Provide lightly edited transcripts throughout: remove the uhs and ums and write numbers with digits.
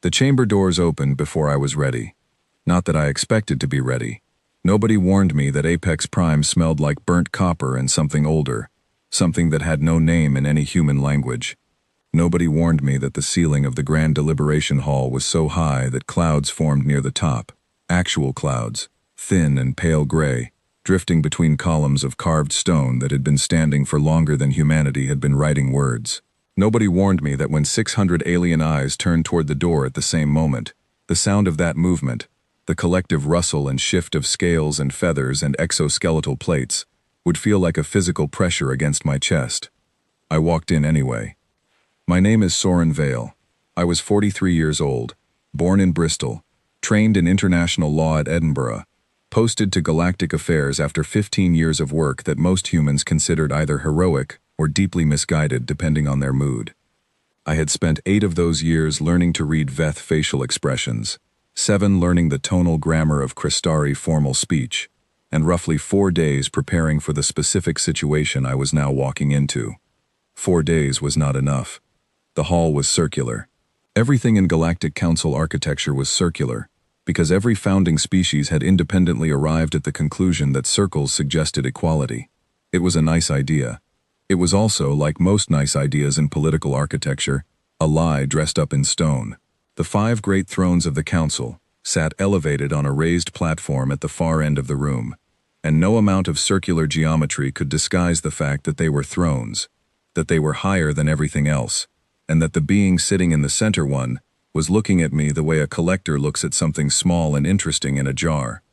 The chamber doors opened before I was ready. Not that I expected to be ready. Nobody warned me that Apex Prime smelled like burnt copper and something older, something that had no name in any human language. Nobody warned me that the ceiling of the Grand Deliberation Hall was so high that clouds formed near the top, actual clouds, thin and pale gray, drifting between columns of carved stone that had been standing for longer than humanity had been writing words. Nobody warned me that when 600 alien eyes turned toward the door at the same moment, the sound of that movement, the collective rustle and shift of scales and feathers and exoskeletal plates, would feel like a physical pressure against my chest. I walked in anyway. My name is Soren Vale. I was 43 years old, born in Bristol, trained in international law at Edinburgh, posted to Galactic affairs after 15 years of work that most humans considered either heroic or deeply misguided depending on their mood. I had spent 8 of those years learning to read Veth facial expressions, 7 learning the tonal grammar of Crystari formal speech, and roughly 4 days preparing for the specific situation I was now walking into. 4 days was not enough. The hall was circular. Everything in Galactic Council architecture was circular, because every founding species had independently arrived at the conclusion that circles suggested equality. It was a nice idea. It was also, like most nice ideas in political architecture, a lie dressed up in stone. The 5 great thrones of the council sat elevated on a raised platform at the far end of the room, and no amount of circular geometry could disguise the fact that they were thrones, that they were higher than everything else, and that the being sitting in the center one was looking at me the way a collector looks at something small and interesting in a jar.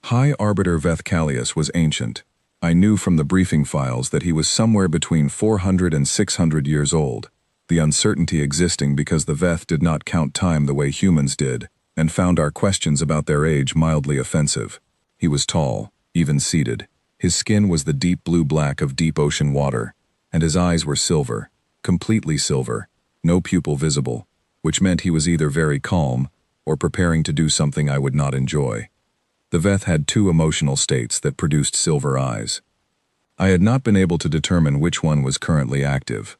High Arbiter Veth Callius was ancient. I knew from the briefing files that he was somewhere between 400 and 600 years old, the uncertainty existing because the Veth did not count time the way humans did, and found our questions about their age mildly offensive. He was tall, even seated. His skin was the deep blue-black of deep ocean water, and his eyes were silver, completely silver, no pupil visible, which meant he was either very calm or preparing to do something I would not enjoy. The Veth had 2 emotional states that produced silver eyes. I had not been able to determine which one was currently active.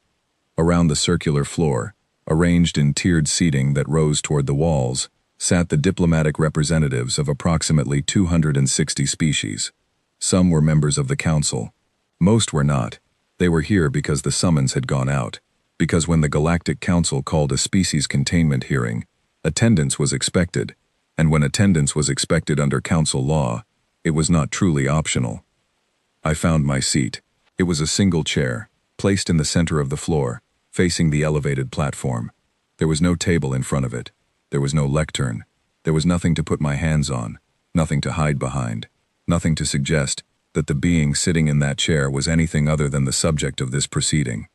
Around the circular floor, arranged in tiered seating that rose toward the walls, sat the diplomatic representatives of approximately 260 species. Some were members of the council. Most were not. They were here because the summons had gone out, because when the Galactic Council called a species containment hearing, attendance was expected, and when attendance was expected under council law, it was not truly optional. I found my seat. It was a single chair, placed in the center of the floor, facing the elevated platform. There was no table in front of it. There was no lectern. There was nothing to put my hands on, nothing to hide behind, nothing to suggest that the being sitting in that chair was anything other than the subject of this proceeding.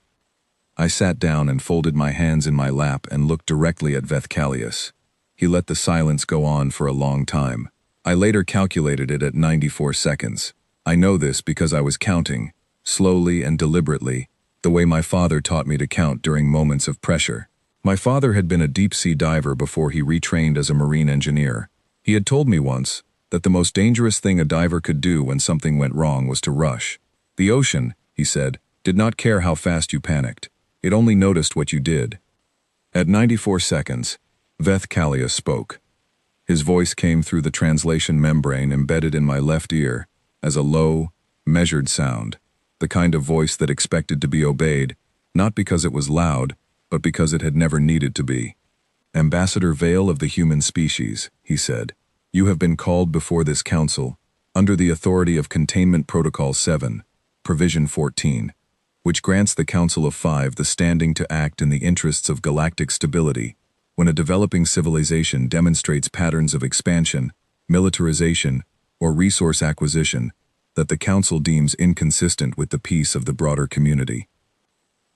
I sat down and folded my hands in my lap and looked directly at Veth Callius. He let the silence go on for a long time. I later calculated it at 94 seconds. I know this because I was counting, slowly and deliberately, the way my father taught me to count during moments of pressure. My father had been a deep-sea diver before he retrained as a marine engineer. He had told me once that the most dangerous thing a diver could do when something went wrong was to rush. The ocean, he said, did not care how fast you panicked. It only noticed what you did. At 94 seconds, Veth Callius spoke. His voice came through the translation membrane embedded in my left ear as a low, measured sound, the kind of voice that expected to be obeyed, not because it was loud, but because it had never needed to be. Ambassador Vale of the human species, he said, you have been called before this council under the authority of Containment Protocol 7, Provision 14, which grants the Council of Five the standing to act in the interests of galactic stability when a developing civilization demonstrates patterns of expansion, militarization, or resource acquisition that the Council deems inconsistent with the peace of the broader community.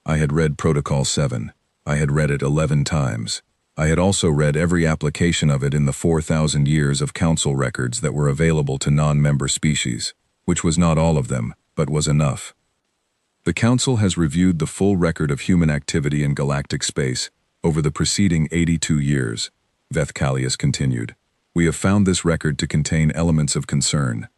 I had read Protocol 7. I had read it 11 times. I had also read every application of it in the 4,000 years of Council records that were available to non-member species, which was not all of them, but was enough. The Council has reviewed the full record of human activity in galactic space over the preceding 82 years, Veth Callius continued. We have found this record to contain elements of concern.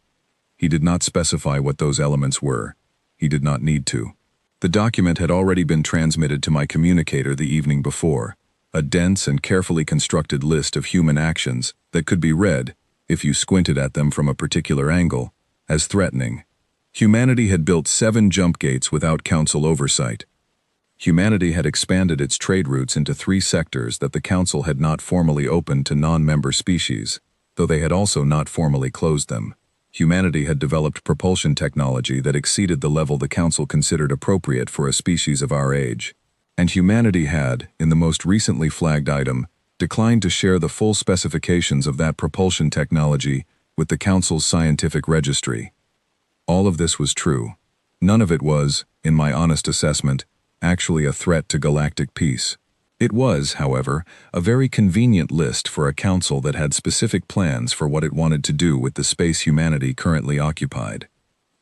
He did not specify what those elements were. He did not need to. The document had already been transmitted to my communicator the evening before, a dense and carefully constructed list of human actions that could be read, if you squinted at them from a particular angle, as threatening. Humanity had built 7 jump gates without council oversight. Humanity had expanded its trade routes into 3 sectors that the council had not formally opened to non-member species, though they had also not formally closed them. Humanity had developed propulsion technology that exceeded the level the council considered appropriate for a species of our age. And humanity had, in the most recently flagged item, declined to share the full specifications of that propulsion technology with the council's scientific registry. All of this was true. None of it was, in my honest assessment, actually a threat to galactic peace. It was, however, a very convenient list for a council that had specific plans for what it wanted to do with the space humanity currently occupied.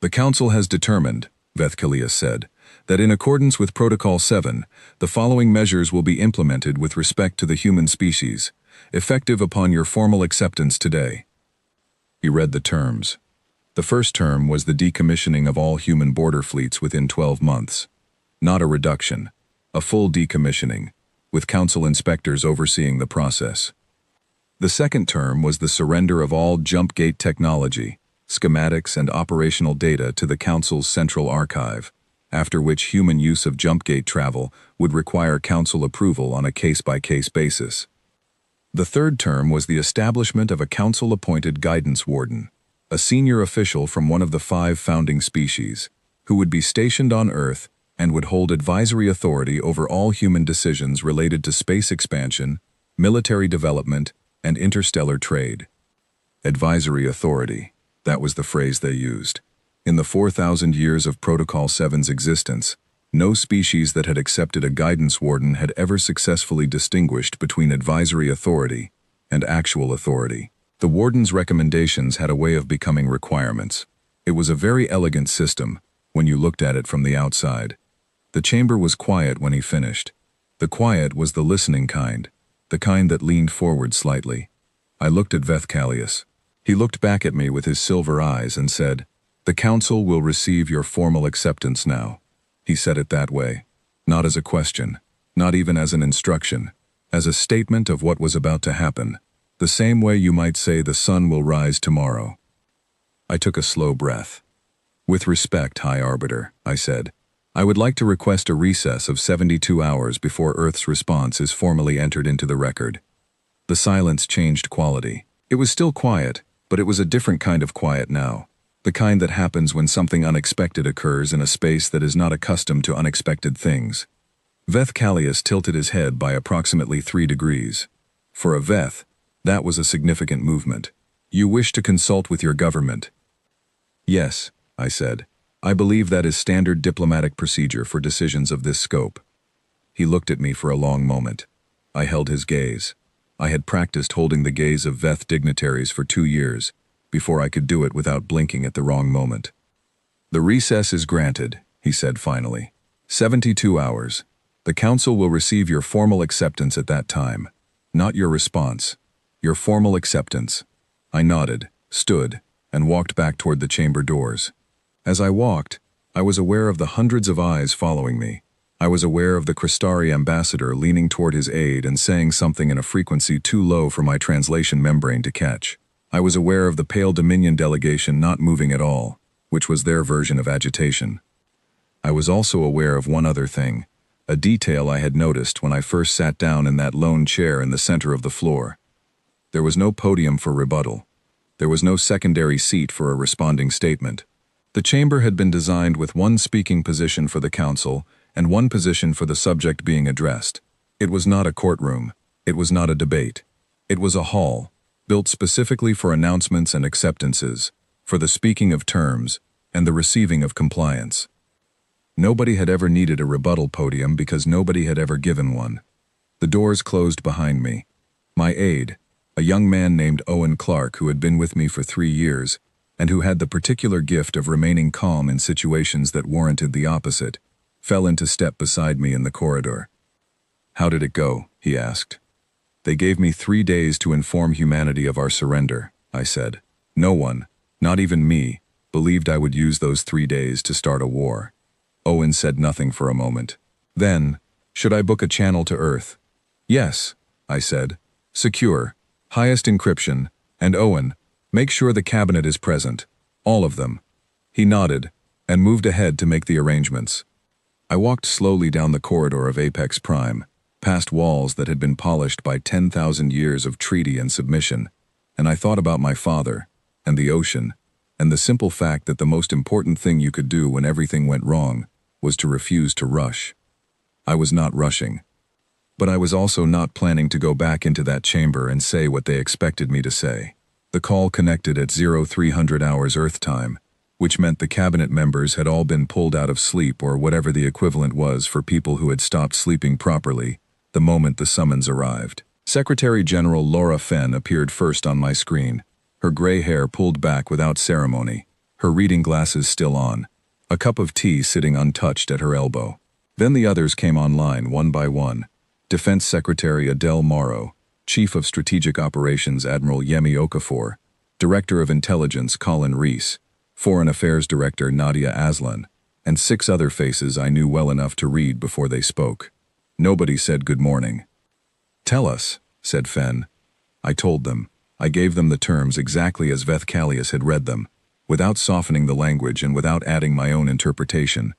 The council has determined, Vethkalius said, that in accordance with Protocol 7, the following measures will be implemented with respect to the human species, effective upon your formal acceptance today. He read the terms. The first term was the decommissioning of all human border fleets within 12 months. Not a reduction, a full decommissioning, with council inspectors overseeing the process. The second term was the surrender of all jump gate technology, schematics and operational data to the council's central archive, after which human use of jump gate travel would require council approval on a case-by-case basis. The third term was the establishment of a council-appointed guidance warden, a senior official from one of the 5 founding species, who would be stationed on Earth and would hold advisory authority over all human decisions related to space expansion, military development, and interstellar trade. Advisory authority, that was the phrase they used. In the 4,000 years of Protocol 7's existence, no species that had accepted a guidance warden had ever successfully distinguished between advisory authority and actual authority. The warden's recommendations had a way of becoming requirements. It was a very elegant system when you looked at it from the outside. The chamber was quiet when he finished. The quiet was the listening kind, the kind that leaned forward slightly. I looked at Vethkalius. He looked back at me with his silver eyes and said, "The council will receive your formal acceptance now." He said it that way, not as a question, not even as an instruction, as a statement of what was about to happen, the same way you might say the sun will rise tomorrow. I took a slow breath. "With respect, High Arbiter," I said, "I would like to request a recess of 72 hours before Earth's response is formally entered into the record." The silence changed quality. It was still quiet, but it was a different kind of quiet now, the kind that happens when something unexpected occurs in a space that is not accustomed to unexpected things. Vethkalius tilted his head by approximately 3 degrees. For a Veth, that was a significant movement. "You wish to consult with your government?" "Yes," I said. "I believe that is standard diplomatic procedure for decisions of this scope." He looked at me for a long moment. I held his gaze. I had practiced holding the gaze of Veth dignitaries for 2 years, before I could do it without blinking at the wrong moment. "The recess is granted," he said finally. 72 hours. The council will receive your formal acceptance at that time. Not your response. Your formal acceptance. I nodded, stood, and walked back toward the chamber doors. As I walked, I was aware of the hundreds of eyes following me. I was aware of the Crystari ambassador leaning toward his aide and saying something in a frequency too low for my translation membrane to catch. I was aware of the Pale Dominion delegation not moving at all, which was their version of agitation. I was also aware of one other thing, a detail I had noticed when I first sat down in that lone chair in the center of the floor. There was no podium for rebuttal. There was no secondary seat for a responding statement. The chamber had been designed with one speaking position for the council and one position for the subject being addressed. It was not a courtroom. It was not a debate. It was a hall, built specifically for announcements and acceptances, for the speaking of terms, and the receiving of compliance. Nobody had ever needed a rebuttal podium because nobody had ever given one. The doors closed behind me. My aide, a young man named Owen Clark who had been with me for 3 years, and who had the particular gift of remaining calm in situations that warranted the opposite, fell into step beside me in the corridor. "How did it go?" he asked. "They gave me 3 days to inform humanity of our surrender," I said. "No one, not even me, believed I would use those 3 days to start a war." Owen said nothing for a moment. Then, "Should I book a channel to Earth?" Yes, I said. Secure, highest encryption, and Owen, make sure the cabinet is present. All of them. He nodded, and moved ahead to make the arrangements. I walked slowly down the corridor of Apex Prime, past walls that had been polished by 10,000 years of treaty and submission, and I thought about my father, and the ocean, and the simple fact that the most important thing you could do when everything went wrong was to refuse to rush. I was not rushing. But I was also not planning to go back into that chamber and say what they expected me to say. The call connected at 0300 hours Earth time, which meant the cabinet members had all been pulled out of sleep or whatever the equivalent was for people who had stopped sleeping properly the moment the summons arrived. Secretary General Laura Fenn appeared first on my screen, her gray hair pulled back without ceremony, her reading glasses still on, a cup of tea sitting untouched at her elbow. Then the others came online one by one. Defense Secretary Adele Morrow, Chief of Strategic Operations Admiral Yemi Okafor, Director of Intelligence Colin Reese, Foreign Affairs Director Nadia Aslan, and 6 other faces I knew well enough to read before they spoke. Nobody said good morning. Tell us, said Fenn. I told them. I gave them the terms exactly as Veth Callius had read them, without softening the language and without adding my own interpretation.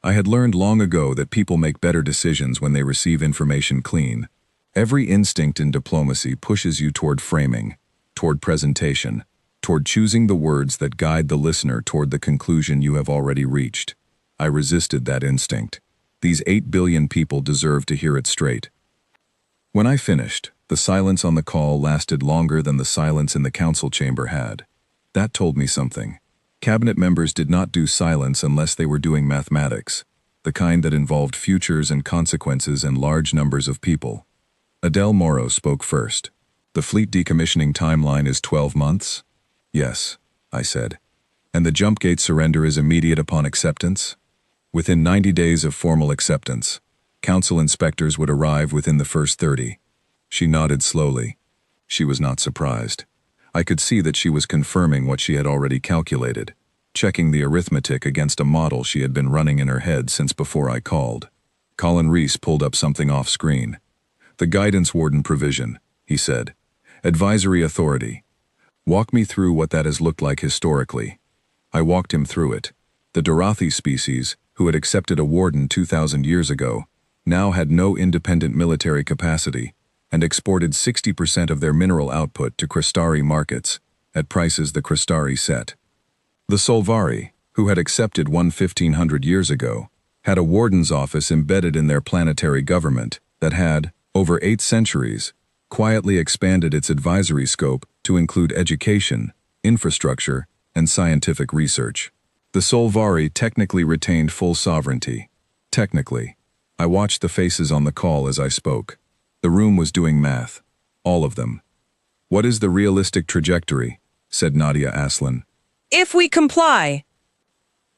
I had learned long ago that people make better decisions when they receive information clean. Every instinct in diplomacy pushes you toward framing, toward presentation, toward choosing the words that guide the listener toward the conclusion you have already reached. I resisted that instinct. These 8 billion people deserve to hear it straight. When I finished, the silence on the call lasted longer than the silence in the council chamber had. That told me something. Cabinet members did not do silence unless they were doing mathematics, the kind that involved futures and consequences and large numbers of people. Adele Morrow spoke first. The fleet decommissioning timeline is 12 months? Yes, I said. And the jump gate surrender is immediate upon acceptance? Within 90 days of formal acceptance. Council inspectors would arrive within the first 30. She nodded slowly. She was not surprised. I could see that she was confirming what she had already calculated, checking the arithmetic against a model she had been running in her head since before I called. Colin Reese pulled up something off screen. The guidance warden provision, he said. Advisory authority. Walk me through what that has looked like historically. I walked him through it. The Dorothi species, who had accepted a warden 2,000 years ago, now had no independent military capacity, and exported 60% of their mineral output to Crystari markets, at prices the Crystari set. The Solvari, who had accepted one 1,500 years ago, had a warden's office embedded in their planetary government that had, over 8 centuries, quietly expanded its advisory scope to include education, infrastructure, and scientific research. The Solvari technically retained full sovereignty. Technically. I watched the faces on the call as I spoke. The room was doing math. All of them. What is the realistic trajectory? Said Nadia Aslan. If we comply.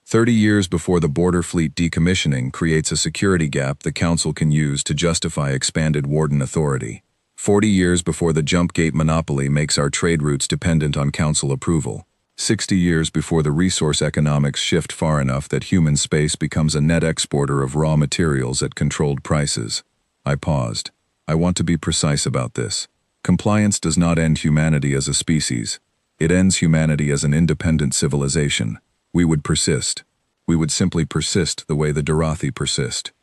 30 years before the border fleet decommissioning creates a security gap the Council can use to justify expanded warden authority. 40 years before the jump gate monopoly makes our trade routes dependent on Council approval. 60 years before the resource economics shift far enough that human space becomes a net exporter of raw materials at controlled prices. I paused. I want to be precise about this. Compliance does not end humanity as a species. It ends humanity as an independent civilization. We would persist. We would simply persist the way the Dorothi persist.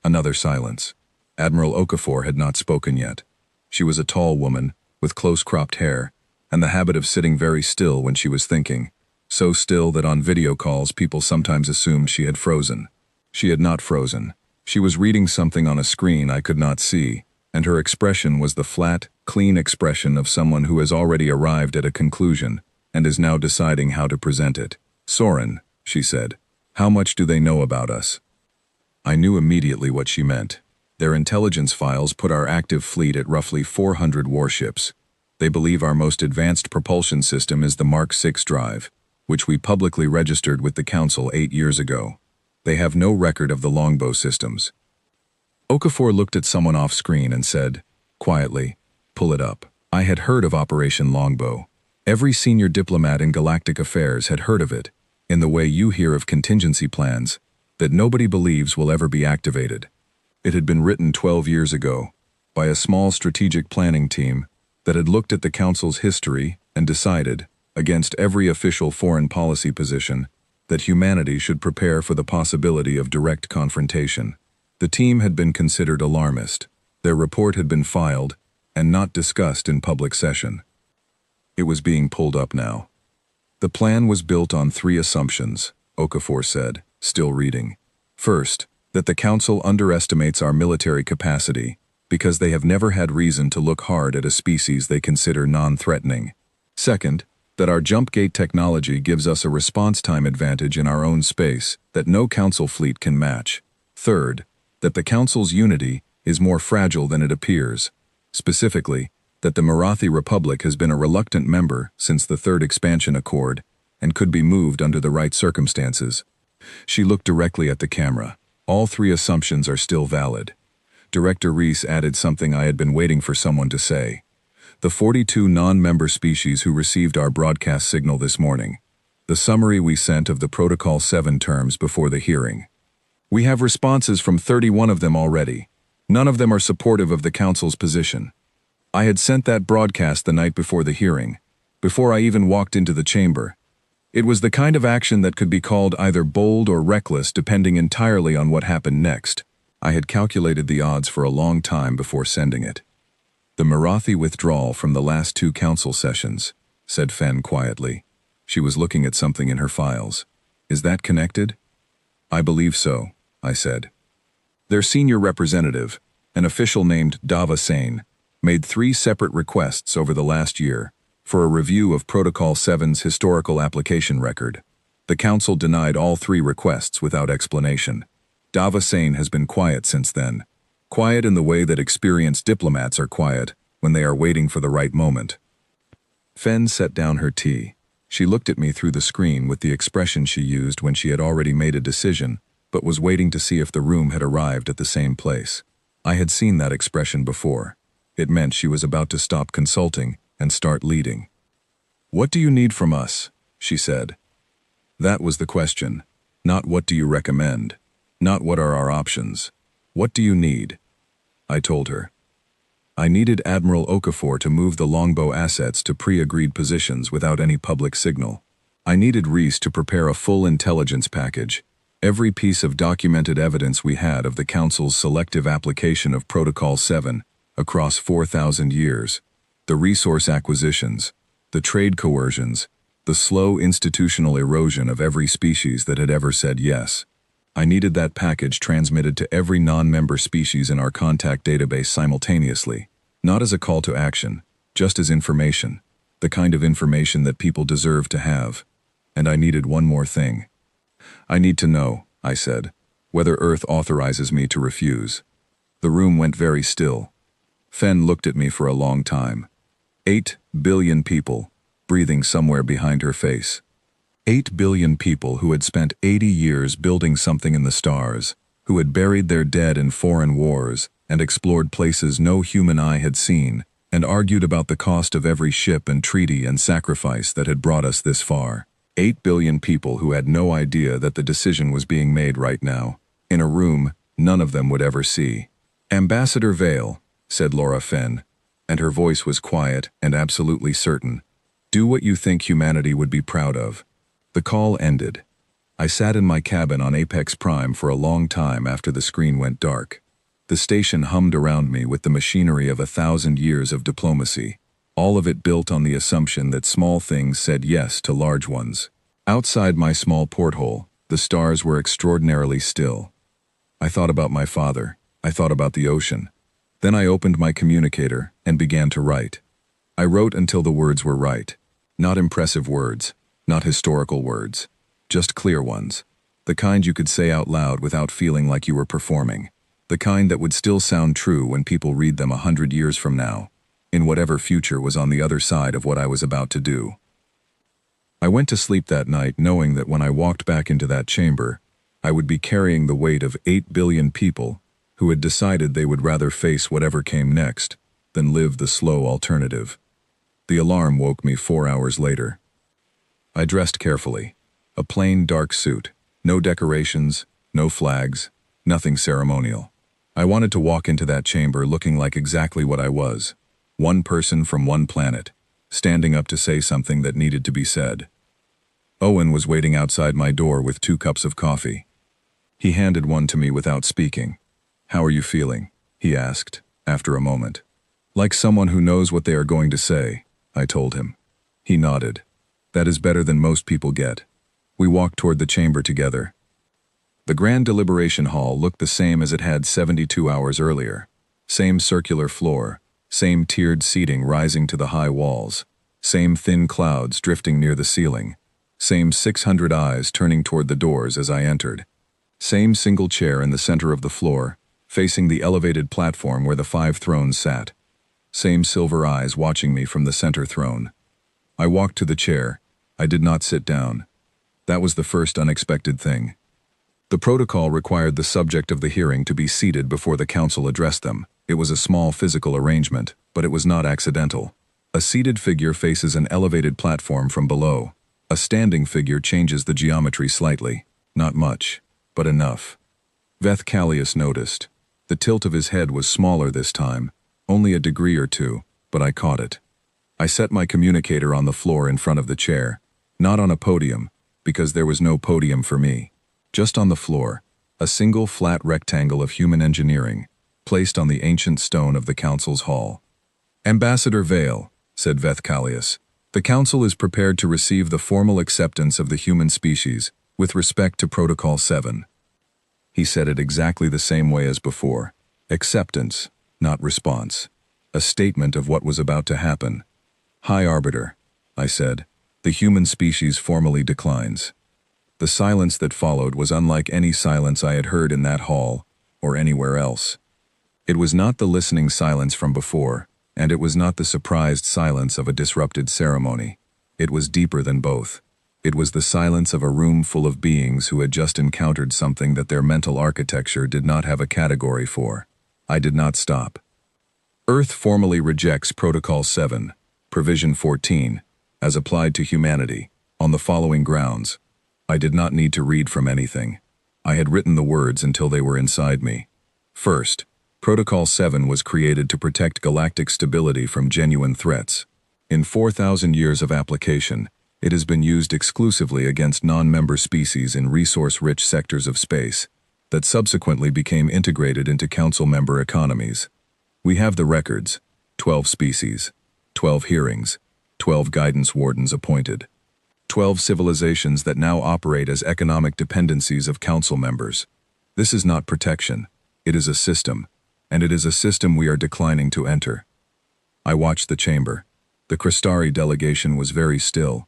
Another silence. Admiral Okafor had not spoken yet. She was a tall woman, with close-cropped hair, and the habit of sitting very still when she was thinking, so still that on video calls people sometimes assumed she had frozen. She had not frozen. She was reading something on a screen I could not see, and her expression was the flat, clean expression of someone who has already arrived at a conclusion and is now deciding how to present it. Soren, she said, how much do they know about us? I knew immediately what she meant. Their intelligence files put our active fleet at roughly 400 warships. They believe our most advanced propulsion system is the Mark VI drive, which we publicly registered with the Council 8 years ago. They have no record of the longbow systems. Okafor looked at someone off screen and said, quietly, pull it up. I had heard of Operation Longbow. Every senior diplomat in Galactic Affairs had heard of it, in the way you hear of contingency plans, that nobody believes will ever be activated. It had been written 12 years ago, by a small strategic planning team that had looked at the Council's history and decided, against every official foreign policy position, that humanity should prepare for the possibility of direct confrontation. The team had been considered alarmist. Their report had been filed and not discussed in public session. It was being pulled up now. The plan was built on 3 assumptions, Okafor said, still reading. First, that the Council underestimates our military capacity because they have never had reason to look hard at a species they consider non-threatening. Second, that our jump gate technology gives us a response time advantage in our own space that no Council fleet can match. Third, that the Council's unity is more fragile than it appears. Specifically, that the Marathi Republic has been a reluctant member since the Third Expansion Accord and could be moved under the right circumstances. She looked directly at the camera. All 3 assumptions are still valid. Director Reese added something I had been waiting for someone to say. The 42 non-member species who received our broadcast signal this morning. The summary we sent of the Protocol 7 terms before the hearing. We have responses from 31 of them already. None of them are supportive of the Council's position. I had sent that broadcast the night before the hearing, before I even walked into the chamber. It was the kind of action that could be called either bold or reckless depending entirely on what happened next. I had calculated the odds for a long time before sending it. The Marathi withdrawal from the last 2 council sessions, said Fen quietly. She was looking at something in her files. Is that connected? I believe so, I said. Their senior representative, an official named Dava Sane, made 3 separate requests over the last year for a review of Protocol 7's historical application record. The Council denied all 3 requests without explanation. Dava Sane has been quiet since then. Quiet in the way that experienced diplomats are quiet when they are waiting for the right moment. Fen set down her tea. She looked at me through the screen with the expression she used when she had already made a decision, but was waiting to see if the room had arrived at the same place. I had seen that expression before. It meant she was about to stop consulting and start leading. What do you need from us? She said. That was the question. Not what do you recommend? Not what are our options? What do you need? I told her. I needed Admiral Okafor to move the longbow assets to pre-agreed positions without any public signal. I needed Reese to prepare a full intelligence package, every piece of documented evidence we had of the Council's selective application of Protocol 7 across 4,000 years, the resource acquisitions, the trade coercions, the slow institutional erosion of every species that had ever said yes. I needed that package transmitted to every non-member species in our contact database simultaneously, not as a call to action, just as information, the kind of information that people deserve to have. And I needed one more thing. I need to know, I said, whether Earth authorizes me to refuse. The room went very still. Fen looked at me for a long time. 8 billion people, breathing somewhere behind her face. 8 billion people who had spent 80 years building something in the stars, who had buried their dead in foreign wars and explored places no human eye had seen, and argued about the cost of every ship and treaty and sacrifice that had brought us this far. 8 billion people who had no idea that the decision was being made right now, in a room none of them would ever see. Ambassador Vale, said Laura Fen, and her voice was quiet and absolutely certain. Do what you think humanity would be proud of. The call ended. I sat in my cabin on Apex Prime for a long time after the screen went dark. The station hummed around me with the machinery of 1,000 years of diplomacy, all of it built on the assumption that small things said yes to large ones. Outside my small porthole, the stars were extraordinarily still. I thought about my father. I thought about the ocean. Then I opened my communicator and began to write. I wrote until the words were right. Not impressive words, not historical words, just clear ones. The kind you could say out loud without feeling like you were performing. The kind that would still sound true when people read them 100 years from now, in whatever future was on the other side of what I was about to do. I went to sleep that night knowing that when I walked back into that chamber, I would be carrying the weight of 8 billion people who had decided they would rather face whatever came next than live the slow alternative. The alarm woke me 4 hours later. I dressed carefully. A plain dark suit, no decorations, no flags, nothing ceremonial. I wanted to walk into that chamber looking like exactly what I was. One person from one planet, standing up to say something that needed to be said. Owen was waiting outside my door with 2 cups of coffee. He handed one to me without speaking. "How are you feeling?" he asked, after a moment. "Like someone who knows what they are going to say," I told him. He nodded. "That is better than most people get." We walked toward the chamber together. The grand deliberation hall looked the same as it had 72 hours earlier. Same circular floor, same tiered seating rising to the high walls, same thin clouds drifting near the ceiling, same 600 eyes turning toward the doors as I entered. Same single chair in the center of the floor, facing the elevated platform where the 5 thrones sat. Same silver eyes watching me from the center throne. I walked to the chair. I did not sit down. That was the first unexpected thing. The protocol required the subject of the hearing to be seated before the council addressed them. It was a small physical arrangement, but it was not accidental. A seated figure faces an elevated platform from below. A standing figure changes the geometry slightly. Not much, but enough. Veth Callius noticed. The tilt of his head was smaller this time, only a degree or 2, but I caught it. I set my communicator on the floor in front of the chair, not on a podium, because there was no podium for me. Just on the floor, a single flat rectangle of human engineering, placed on the ancient stone of the council's hall. "Ambassador Vale," said Veth Callius, "the council is prepared to receive the formal acceptance of the human species with respect to Protocol 7. He said it exactly the same way as before. Acceptance, not response. A statement of what was about to happen. "High Arbiter," I said, "the human species formally declines." The silence that followed was unlike any silence I had heard in that hall, or anywhere else. It was not the listening silence from before, and it was not the surprised silence of a disrupted ceremony. It was deeper than both. It was the silence of a room full of beings who had just encountered something that their mental architecture did not have a category for. I did not stop. Earth formally rejects Protocol 7, Provision 14, as applied to humanity, on the following grounds. I did not need to read from anything. I had written the words until they were inside me. First, Protocol 7 was created to protect galactic stability from genuine threats. In 4,000 years of application, it has been used exclusively against non-member species in resource-rich sectors of space, that subsequently became integrated into council member economies. We have the records: 12 species, 12 hearings, 12 guidance wardens appointed. 12 civilizations that now operate as economic dependencies of council members. This is not protection. It is a system, and it is a system we are declining to enter. I watched the chamber. The Crystari delegation was very still.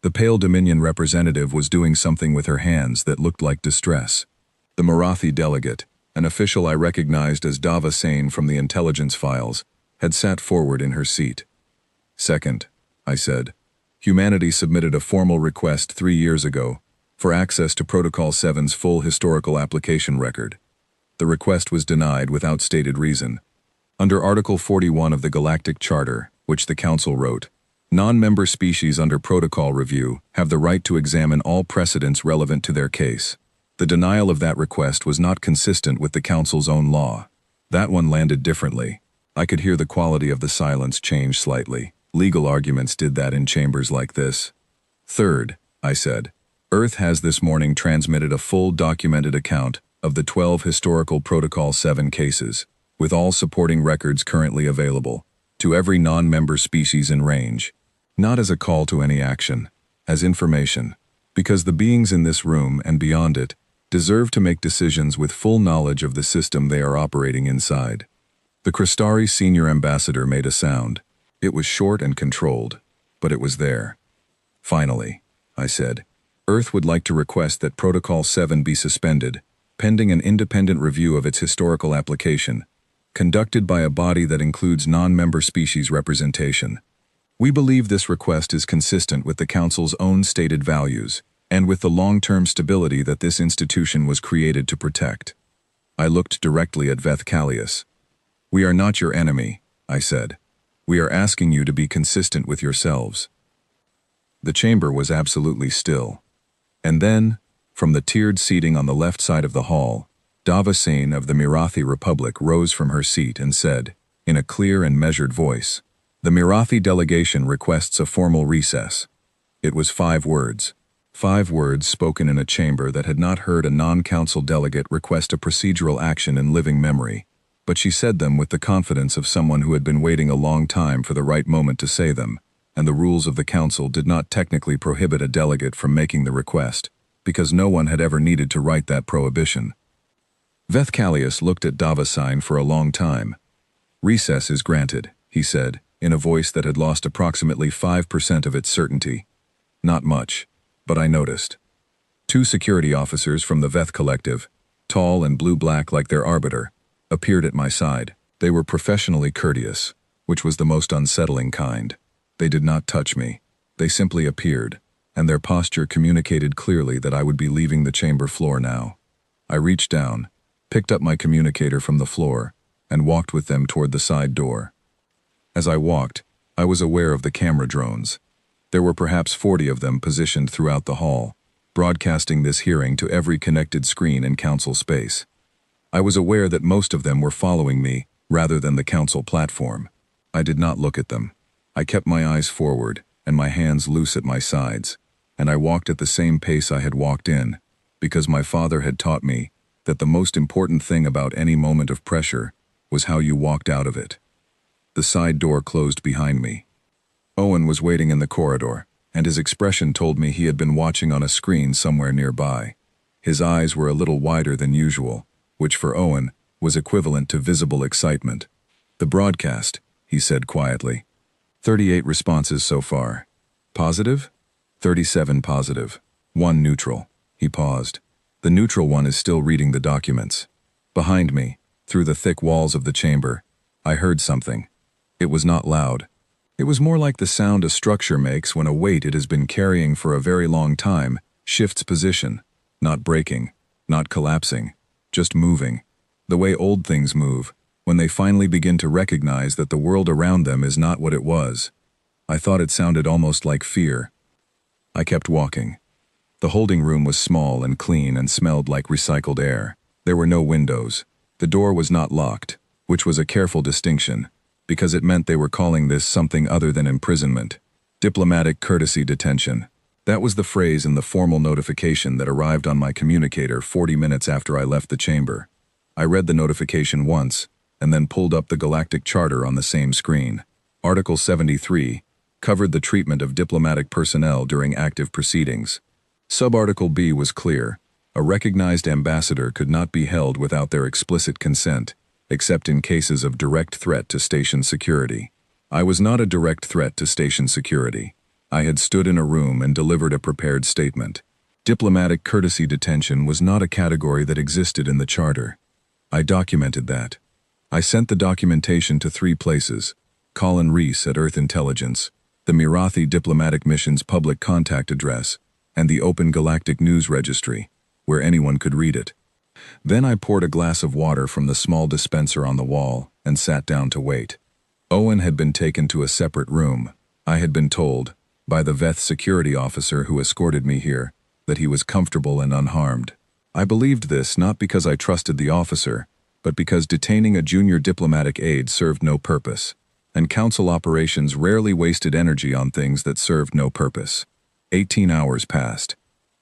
The Pale Dominion representative was doing something with her hands that looked like distress. The Marathi delegate, an official I recognized as Dava Sane from the intelligence files, had sat forward in her seat. "Second," I said, "humanity submitted a formal request 3 years ago for access to Protocol 7's full historical application record. The request was denied without stated reason. Under Article 41 of the Galactic Charter, which the Council wrote, non-member species under protocol review have the right to examine all precedents relevant to their case. The denial of that request was not consistent with the Council's own law. That one landed differently. I could hear the quality of the silence change slightly. Legal arguments did that in chambers like this. Third, I said, Earth has this morning transmitted a full documented account of the 12 historical Protocol 7 cases, with all supporting records currently available, to every non-member species in range. Not as a call to any action, as information, because the beings in this room and beyond it deserve to make decisions with full knowledge of the system they are operating inside. The Crystari senior ambassador made a sound. It was short and controlled, but it was there. Finally, I said, Earth would like to request that Protocol 7 be suspended, pending an independent review of its historical application, conducted by a body that includes non-member species representation. We believe this request is consistent with the Council's own stated values, and with the long-term stability that this institution was created to protect. I looked directly at Veth Callius. We are not your enemy, I said. We are asking you to be consistent with yourselves. The chamber was absolutely still. And then, from the tiered seating on the left side of the hall, Davasane of the Marathi Republic rose from her seat and said, in a clear and measured voice, "The Marathi delegation requests a formal recess." It was 5 words. 5 words spoken in a chamber that had not heard a non-council delegate request a procedural action in living memory, but she said them with the confidence of someone who had been waiting a long time for the right moment to say them, and the rules of the council did not technically prohibit a delegate from making the request, because no one had ever needed to write that prohibition. Vethkalius looked at Davasine for a long time. "Recess is granted," he said, in a voice that had lost approximately 5% of its certainty. Not much, but I noticed. 2 security officers from the Veth Collective, tall and blue-black like their arbiter, appeared at my side. They were professionally courteous, which was the most unsettling kind. They did not touch me. They simply appeared, and their posture communicated clearly that I would be leaving the chamber floor now. I reached down, picked up my communicator from the floor, and walked with them toward the side door. As I walked, I was aware of the camera drones. There were perhaps 40 of them positioned throughout the hall, broadcasting this hearing to every connected screen in council space. I was aware that most of them were following me rather than the council platform. I did not look at them. I kept my eyes forward and my hands loose at my sides, and I walked at the same pace I had walked in, because my father had taught me that the most important thing about any moment of pressure was how you walked out of it. The side door closed behind me. Owen was waiting in the corridor, and his expression told me he had been watching on a screen somewhere nearby. His eyes were a little wider than usual, which for Owen was equivalent to visible excitement. "The broadcast," he said quietly. 38 responses so far. Positive? 37 positive. 1 neutral. He paused. The neutral one is still reading the documents. Behind me, through the thick walls of the chamber, I heard something. It was not loud. It was more like the sound a structure makes when a weight it has been carrying for a very long time shifts position, not breaking, not collapsing, just moving, the way old things move, when they finally begin to recognize that the world around them is not what it was. I thought it sounded almost like fear. I kept walking. The holding room was small and clean and smelled like recycled air. There were no windows. The door was not locked, which was a careful distinction, because it meant they were calling this something other than imprisonment. Diplomatic courtesy detention. That was the phrase in the formal notification that arrived on my communicator 40 minutes after I left the chamber. I read the notification once, and then pulled up the Galactic Charter on the same screen. Article 73 covered the treatment of diplomatic personnel during active proceedings. Subarticle B was clear. A recognized ambassador could not be held without their explicit consent, except in cases of direct threat to station security. I was not a direct threat to station security. I had stood in a room and delivered a prepared statement. Diplomatic courtesy detention was not a category that existed in the Charter. I documented that. I sent the documentation to 3 places: Colin Reese at Earth Intelligence, the Marathi Diplomatic Mission's public contact address, and the Open Galactic News Registry, where anyone could read it. Then I poured a glass of water from the small dispenser on the wall and sat down to wait. Owen had been taken to a separate room. I had been told, by the Veth security officer who escorted me here, that he was comfortable and unharmed. I believed this not because I trusted the officer, but because detaining a junior diplomatic aide served no purpose, and council operations rarely wasted energy on things that served no purpose. 18 hours passed.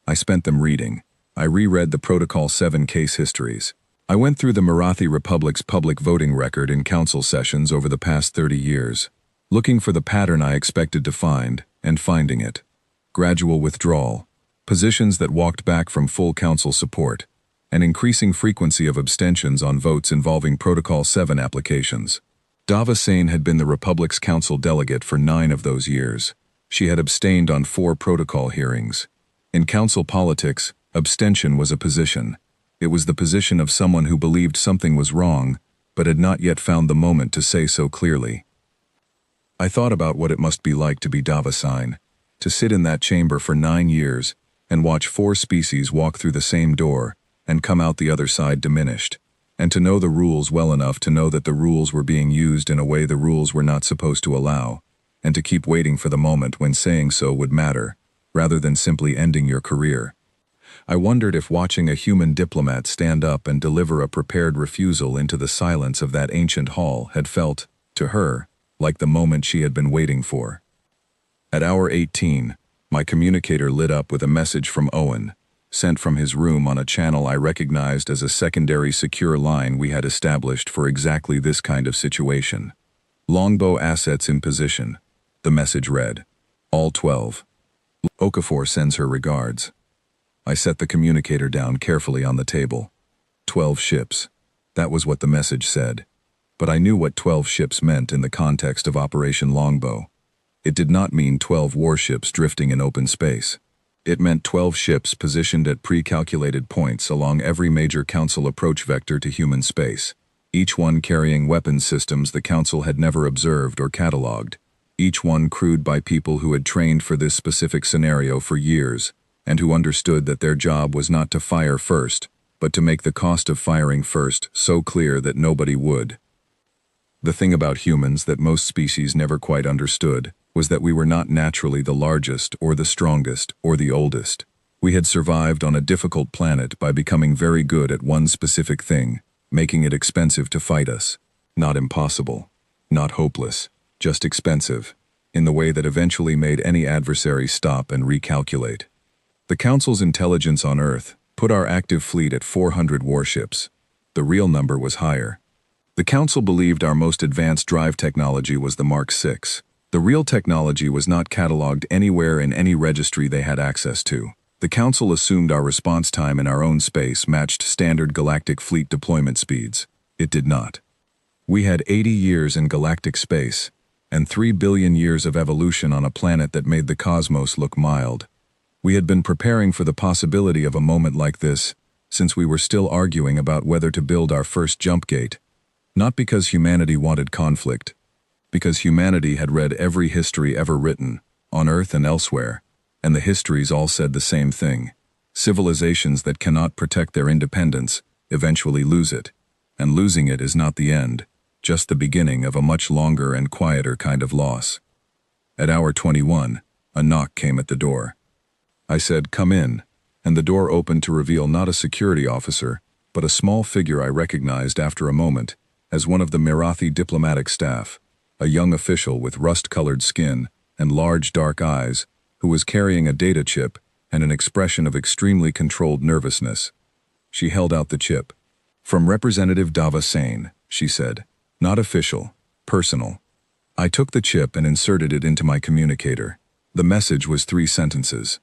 I spent them reading. I reread the Protocol 7 case histories. I went through the Marathi Republic's public voting record in council sessions over the past 30 years, looking for the pattern I expected to find, and finding it. Gradual withdrawal, positions that walked back from full council support, an increasing frequency of abstentions on votes involving Protocol 7 applications. Davasane had been the Republic's council delegate for 9 of those years. She had abstained on 4 protocol hearings. In council politics, abstention was a position. It was the position of someone who believed something was wrong, but had not yet found the moment to say so clearly. I thought about what it must be like to be Davasine, to sit in that chamber for 9 years and watch 4 species walk through the same door and come out the other side diminished, and to know the rules well enough to know that the rules were being used in a way the rules were not supposed to allow, and to keep waiting for the moment when saying so would matter, rather than simply ending your career. I wondered if watching a human diplomat stand up and deliver a prepared refusal into the silence of that ancient hall had felt, to her, like the moment she had been waiting for. At hour 18, my communicator lit up with a message from Owen, sent from his room on a channel I recognized as a secondary secure line we had established for exactly this kind of situation. Longbow assets in position. The message read, all 12. Okafor sends her regards. I set the communicator down carefully on the table. 12 ships. That was what the message said. But I knew what 12 ships meant in the context of Operation Longbow. It did not mean 12 warships drifting in open space. It meant 12 ships positioned at pre-calculated points along every major Council approach vector to human space, each one carrying weapons systems the Council had never observed or catalogued, each one crewed by people who had trained for this specific scenario for years, and who understood that their job was not to fire first, but to make the cost of firing first so clear that nobody would. The thing about humans that most species never quite understood was that we were not naturally the largest or the strongest or the oldest. We had survived on a difficult planet by becoming very good at one specific thing, making it expensive to fight us. Not impossible, not hopeless, just expensive, in the way that eventually made any adversary stop and recalculate. The Council's intelligence on Earth put our active fleet at 400 warships. The real number was higher. The Council believed our most advanced drive technology was the Mark VI. The real technology was not catalogued anywhere in any registry they had access to. The Council assumed our response time in our own space matched standard galactic fleet deployment speeds. It did not. We had 80 years in galactic space, and 3 billion years of evolution on a planet that made the cosmos look mild. We had been preparing for the possibility of a moment like this since we were still arguing about whether to build our first jump gate. Not because humanity wanted conflict, because humanity had read every history ever written, on Earth and elsewhere, and the histories all said the same thing. Civilizations that cannot protect their independence eventually lose it, and losing it is not the end, just the beginning of a much longer and quieter kind of loss. At hour 21, a knock came at the door. I said, "Come in," and the door opened to reveal not a security officer, but a small figure I recognized after a moment as one of the Mirathi diplomatic staff, a young official with rust-colored skin and large dark eyes, who was carrying a data chip and an expression of extremely controlled nervousness. She held out the chip. "From Representative Dava Sane," she said. "Not official, personal." I took the chip and inserted it into my communicator. The message was 3 sentences.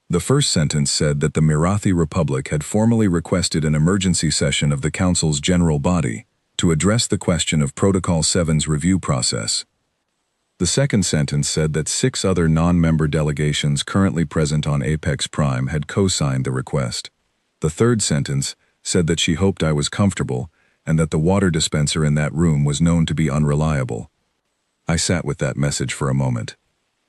The first sentence said that the Mirathi Republic had formally requested an emergency session of the Council's general body to address the question of Protocol 7's review process. The second sentence said that 6 other non-member delegations currently present on Apex Prime had co-signed the request. The third sentence said that she hoped I was comfortable and that the water dispenser in that room was known to be unreliable. I sat with that message for a moment.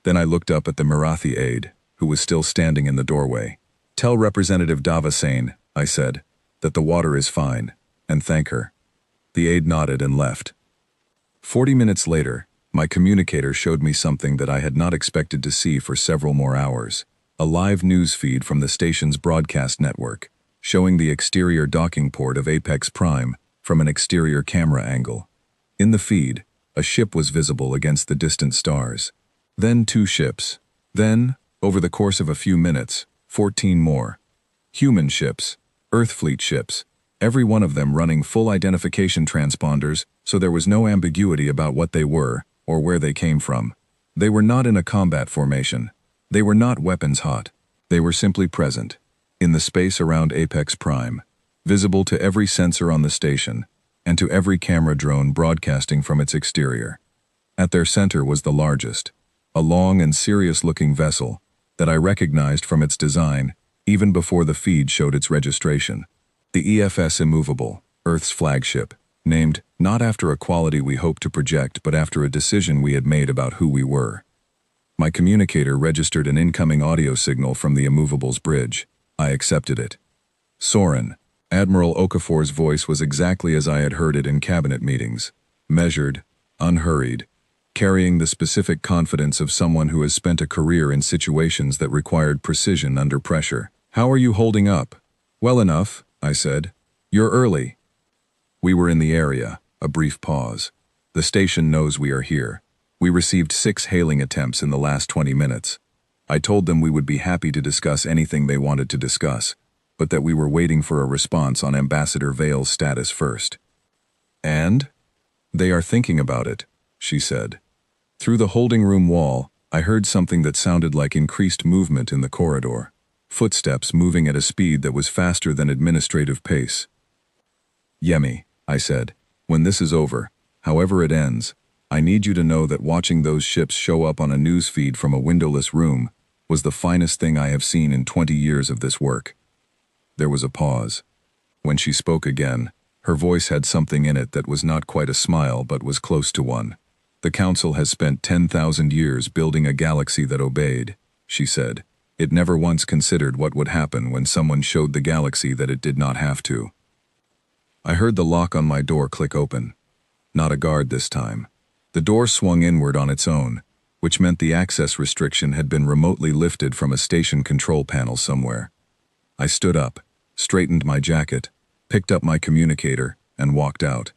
Then I looked up at the Mirathi aide, who was still standing in the doorway. "Tell Representative Dava Sane," I said, "that the water is fine, and thank her." The aide nodded and left. 40 minutes later, my communicator showed me something that I had not expected to see for several more hours. A live news feed from the station's broadcast network, showing the exterior docking port of Apex Prime from an exterior camera angle. In the feed, a ship was visible against the distant stars. Then 2 ships. Then, over the course of a few minutes, 14 more. Human ships, Earth fleet ships, every one of them running full identification transponders, so there was no ambiguity about what they were or where they came from. They were not in a combat formation. They were not weapons hot. They were simply present, in the space around Apex Prime, visible to every sensor on the station, and to every camera drone broadcasting from its exterior. At their center was the largest, a long and serious-looking vessel that I recognized from its design even before the feed showed its registration. The EFS Immovable, Earth's flagship, named not after a quality we hoped to project but after a decision we had made about who we were. My communicator registered an incoming audio signal from the Immovable's bridge. I accepted it. "Soren." Admiral Okafor's voice was exactly as I had heard it in cabinet meetings, measured, unhurried, carrying the specific confidence of someone who has spent a career in situations that required precision under pressure. "How are you holding up?" "Well enough," I said. "You're early." We were in the area. A brief pause. "The station knows we are here. We received 6 hailing attempts in the last 20 minutes. I told them we would be happy to discuss anything they wanted to discuss, but that we were waiting for a response on Ambassador Vale's status first." "And?" "They are thinking about it," she said. Through the holding room wall, I heard something that sounded like increased movement in the corridor. Footsteps moving at a speed that was faster than administrative pace. "Yemi," I said, "when this is over, however it ends, I need you to know that watching those ships show up on a news feed from a windowless room was the finest thing I have seen in 20 years of this work." There was a pause. When she spoke again, her voice had something in it that was not quite a smile but was close to one. "The Council has spent 10,000 years building a galaxy that obeyed," she said. "It never once considered what would happen when someone showed the galaxy that it did not have to." I heard the lock on my door click open. Not a guard this time. The door swung inward on its own, which meant the access restriction had been remotely lifted from a station control panel somewhere. I stood up, straightened my jacket, picked up my communicator, and walked out.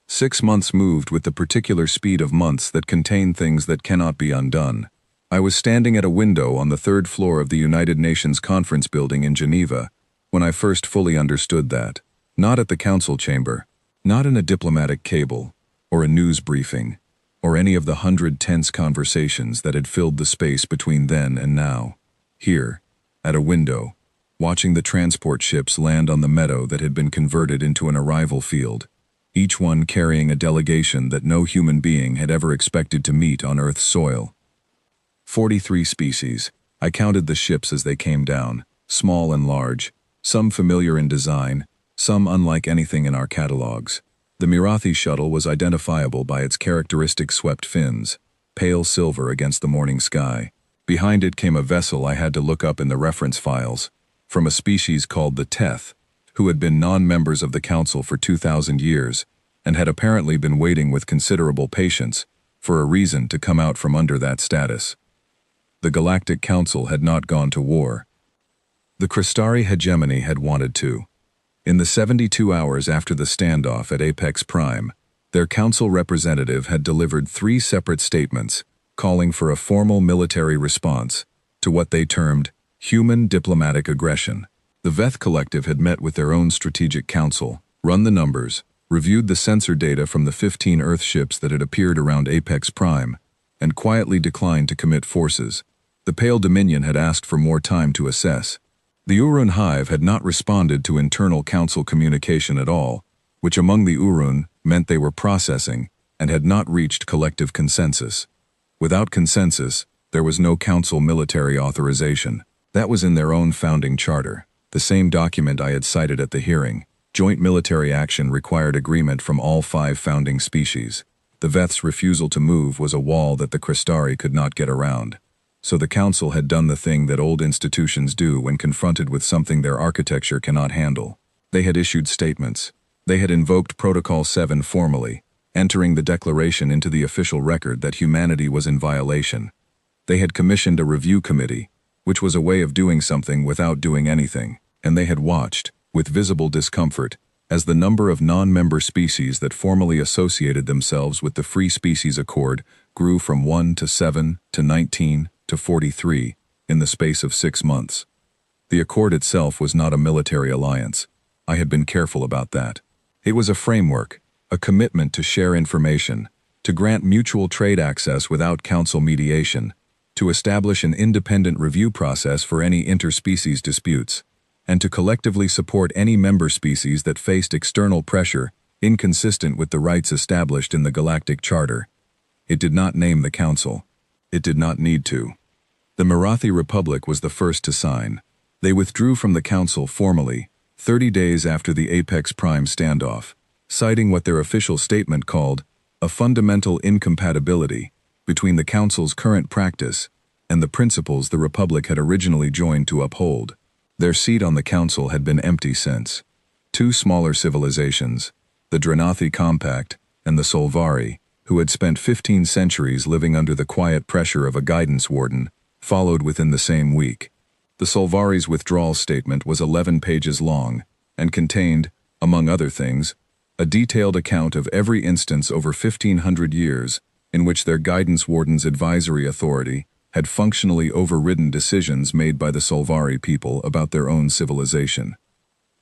6 months moved with the particular speed of months that contain things that cannot be undone. I was standing at a window on the 3rd floor of the United Nations Conference Building in Geneva when I first fully understood that. Not at the council chamber, not in a diplomatic cable, or a news briefing, or any of the 100 tense conversations that had filled the space between then and now. Here, at a window, watching the transport ships land on the meadow that had been converted into an arrival field, each one carrying a delegation that no human being had ever expected to meet on Earth's soil. 43 species. I counted the ships as they came down, small and large, some familiar in design, some unlike anything in our catalogs. The Mirathi shuttle was identifiable by its characteristic swept fins, pale silver against the morning sky. Behind it came a vessel I had to look up in the reference files, from a species called the Teth, who had been non-members of the Council for 2,000 years, and had apparently been waiting with considerable patience for a reason to come out from under that status. The Galactic Council had not gone to war. The Crystari hegemony had wanted to. In the 72 hours after the standoff at Apex Prime, their council representative had delivered 3 separate statements calling for a formal military response to what they termed human diplomatic aggression. The Veth Collective had met with their own strategic council, run the numbers, reviewed the sensor data from the 15 Earth ships that had appeared around Apex Prime, and quietly declined to commit forces. The Pale Dominion had asked for more time to assess. The Urun Hive had not responded to internal council communication at all, which among the Urun meant they were processing and had not reached collective consensus. Without consensus, there was no council military authorization. That was in their own founding charter, the same document I had cited at the hearing. Joint military action required agreement from all 5 founding species. The Veth's refusal to move was a wall that the Crystari could not get around. So the Council had done the thing that old institutions do when confronted with something their architecture cannot handle. They had issued statements. They had invoked Protocol 7 formally, entering the declaration into the official record that humanity was in violation. They had commissioned a review committee, which was a way of doing something without doing anything, and they had watched, with visible discomfort, as the number of non-member species that formally associated themselves with the Free Species Accord grew from 1 to 7 to 19 to 43 in the space of 6 months. The Accord itself was not a military alliance. I had been careful about that. It was a framework, a commitment to share information, to grant mutual trade access without council mediation, to establish an independent review process for any interspecies disputes, and to collectively support any member species that faced external pressure inconsistent with the rights established in the Galactic Charter. It did not name the Council. It did not need to. The Mirathi Republic was the first to sign. They withdrew from the Council formally, 30 days after the Apex Prime standoff, citing what their official statement called a fundamental incompatibility between the Council's current practice and the principles the Republic had originally joined to uphold. Their seat on the Council had been empty since. 2 smaller civilizations, the Drenathi Compact and the Solvari, who had spent 15 centuries living under the quiet pressure of a guidance warden, followed within the same week. The Solvari's withdrawal statement was 11 pages long and contained, among other things, a detailed account of every instance over 1,500 years in which their guidance warden's advisory authority had functionally overridden decisions made by the Solvari people about their own civilization.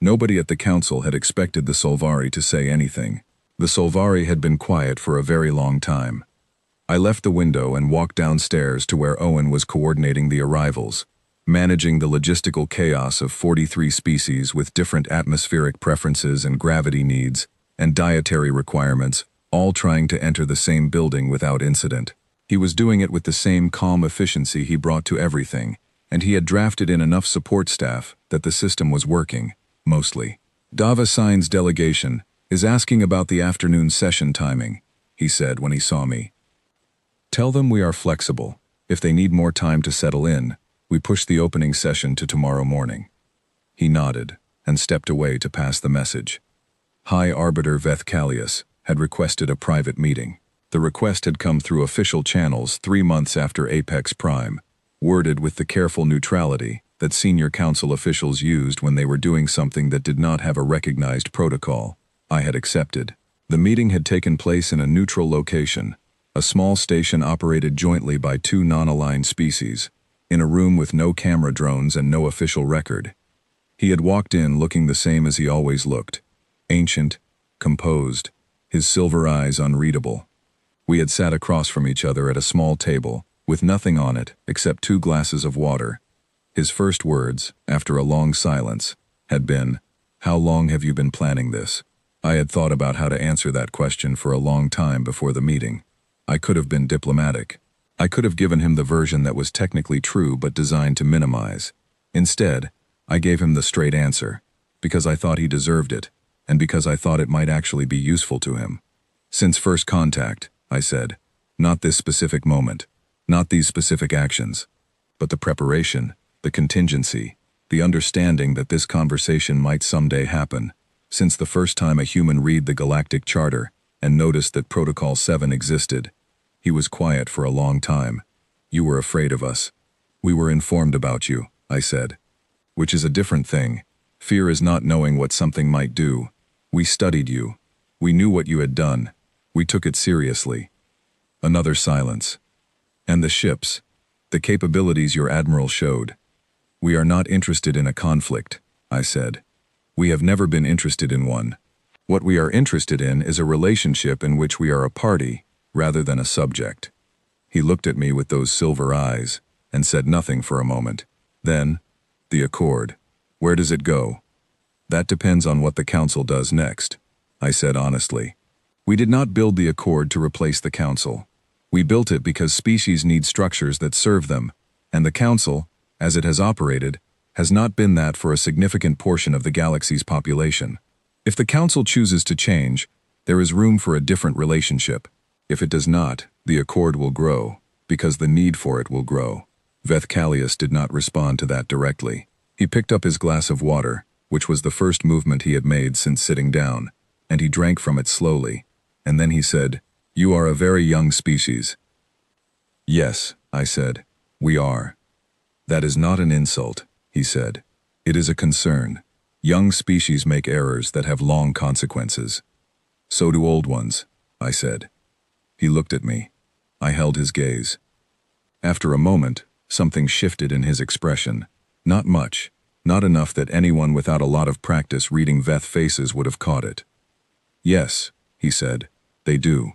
Nobody at the council had expected the Solvari to say anything. The Solvari had been quiet for a very long time. I left the window and walked downstairs to where Owen was coordinating the arrivals, managing the logistical chaos of 43 species with different atmospheric preferences and gravity needs and dietary requirements, all trying to enter the same building without incident. He was doing it with the same calm efficiency he brought to everything, and he had drafted in enough support staff that the system was working, mostly. Dava Sign's delegation is asking about the afternoon session timing, he said when he saw me. Tell them we are flexible. If they need more time to settle in, we push the opening session to tomorrow morning. He nodded and stepped away to pass the message. High Arbiter Veth Callius had requested a private meeting. The request had come through official channels 3 months after Apex Prime, worded with the careful neutrality that senior council officials used when they were doing something that did not have a recognized protocol. I had accepted. The meeting had taken place in a neutral location, a small station operated jointly by 2 non-aligned species, in a room with no camera drones and no official record. He had walked in looking the same as he always looked, ancient, composed, his silver eyes unreadable. We had sat across from each other at a small table, with nothing on it except 2 glasses of water. His first words, after a long silence, had been, "How long have you been planning this?" I had thought about how to answer that question for a long time before the meeting. I could have been diplomatic. I could have given him the version that was technically true but designed to minimize. Instead, I gave him the straight answer, because I thought he deserved it, and because I thought it might actually be useful to him. Since first contact, I said, not this specific moment, not these specific actions, but the preparation, the contingency, the understanding that this conversation might someday happen, since the first time a human read the Galactic Charter and noticed that Protocol 7 existed. He was quiet for a long time. You were afraid of us. We were informed about you, I said. Which is a different thing. Fear is not knowing what something might do. We studied you. We knew what you had done. We took it seriously. Another silence. And the ships, the capabilities your admiral showed. We are not interested in a conflict, I said. We have never been interested in one. What we are interested in is a relationship in which we are a party, rather than a subject. He looked at me with those silver eyes, and said nothing for a moment. Then, the Accord. Where does it go? That depends on what the Council does next, I said honestly. We did not build the Accord to replace the Council. We built it because species need structures that serve them, and the Council, as it has operated, has not been that for a significant portion of the galaxy's population. If the Council chooses to change, there is room for a different relationship. If it does not, the Accord will grow, because the need for it will grow. Veth Callius did not respond to that directly. He picked up his glass of water, which was the first movement he had made since sitting down, and he drank from it slowly, and then he said, "You are a very young species." "Yes," I said, "we are." "That is not an insult," he said. "It is a concern. Young species make errors that have long consequences. So do old ones," I said. He looked at me. I held his gaze. After a moment, something shifted in his expression. Not much, not enough that anyone without a lot of practice reading Veth faces would have caught it. "Yes," he said, "they do."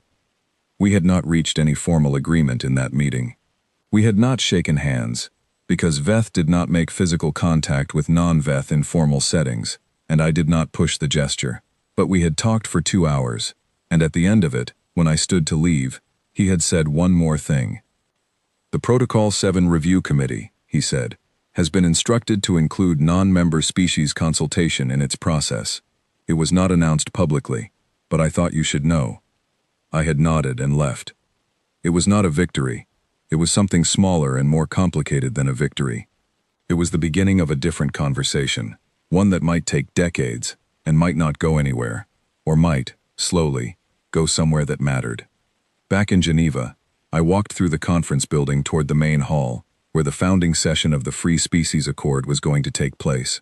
We had not reached any formal agreement in that meeting. We had not shaken hands, because Veth did not make physical contact with non-Veth in formal settings, and I did not push the gesture. But we had talked for 2 hours, and at the end of it, when I stood to leave, he had said one more thing. "The Protocol 7 Review Committee," he said, "has been instructed to include non-member species consultation in its process. It was not announced publicly, but I thought you should know." I had nodded and left. It was not a victory. It was something smaller and more complicated than a victory. It was the beginning of a different conversation, one that might take decades and might not go anywhere, or might, slowly, go somewhere that mattered. Back in Geneva, I walked through the conference building toward the main hall, where the founding session of the Free Species Accord was going to take place.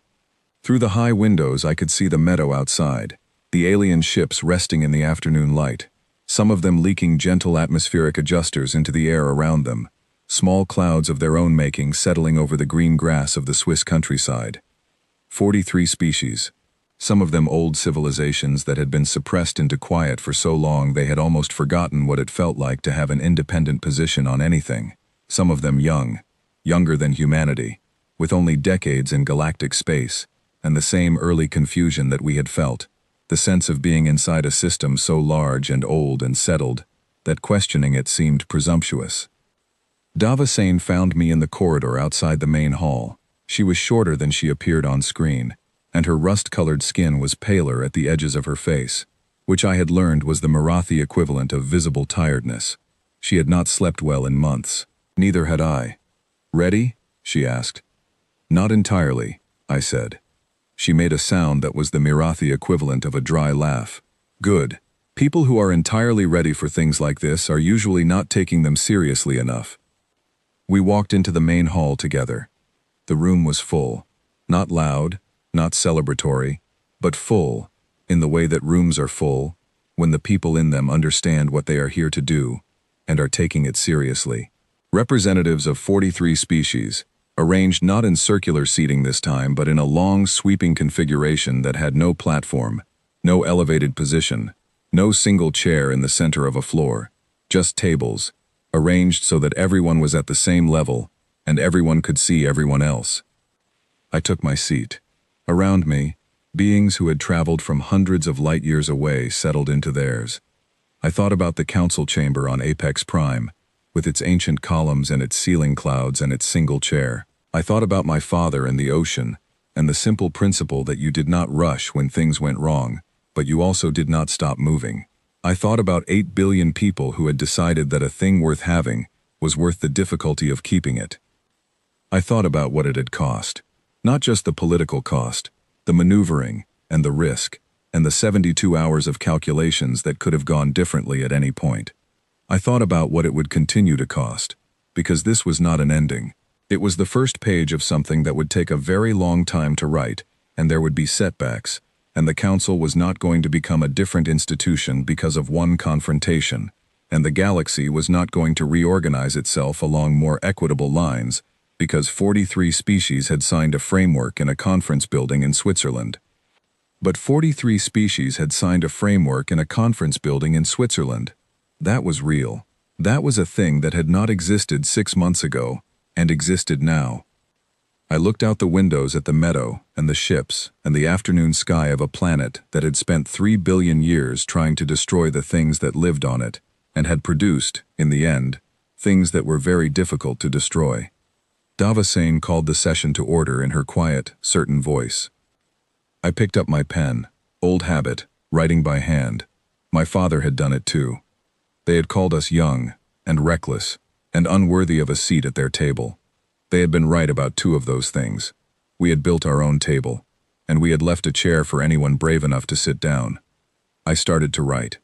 Through the high windows I could see the meadow outside, the alien ships resting in the afternoon light, some of them leaking gentle atmospheric adjusters into the air around them, small clouds of their own making settling over the green grass of the Swiss countryside. 43 species. Some of them old civilizations that had been suppressed into quiet for so long they had almost forgotten what it felt like to have an independent position on anything. Some of them young, younger than humanity, with only decades in galactic space, and the same early confusion that we had felt, the sense of being inside a system so large and old and settled that questioning it seemed presumptuous. Davasane found me in the corridor outside the main hall. She was shorter than she appeared on screen, and her rust-colored skin was paler at the edges of her face, which I had learned was the Marathi equivalent of visible tiredness. She had not slept well in months. Neither had I. "Ready?" she asked. "Not entirely," I said. She made a sound that was the Marathi equivalent of a dry laugh. "Good. People who are entirely ready for things like this are usually not taking them seriously enough." We walked into the main hall together. The room was full. Not loud, not celebratory, but full, in the way that rooms are full, when the people in them understand what they are here to do, and are taking it seriously. Representatives of 43 species, arranged not in circular seating this time but in a long, sweeping configuration that had no platform, no elevated position, no single chair in the center of a floor, just tables, arranged so that everyone was at the same level, and everyone could see everyone else. I took my seat. Around me, beings who had traveled from hundreds of light years away settled into theirs. I thought about the council chamber on Apex Prime, with its ancient columns and its ceiling clouds and its single chair. I thought about my father and the ocean, and the simple principle that you did not rush when things went wrong, but you also did not stop moving. I thought about 8 billion people who had decided that a thing worth having was worth the difficulty of keeping it. I thought about what it had cost. Not just the political cost, the maneuvering, and the risk, and the 72 hours of calculations that could have gone differently at any point. I thought about what it would continue to cost, because this was not an ending. It was the first page of something that would take a very long time to write, and there would be setbacks, and the council was not going to become a different institution because of one confrontation, and the galaxy was not going to reorganize itself along more equitable lines, because 43 species had signed a framework in a conference building in Switzerland. But 43 species had signed a framework in a conference building in Switzerland. That was real. That was a thing that had not existed 6 months ago, and existed now. I looked out the windows at the meadow and the ships and the afternoon sky of a planet that had spent 3 billion years trying to destroy the things that lived on it, and had produced, in the end, things that were very difficult to destroy. Davasane called the session to order in her quiet, certain voice. I picked up my pen, old habit, writing by hand. My father had done it too. They had called us young, and reckless, and unworthy of a seat at their table. They had been right about 2 of those things. We had built our own table, and we had left a chair for anyone brave enough to sit down. I started to write.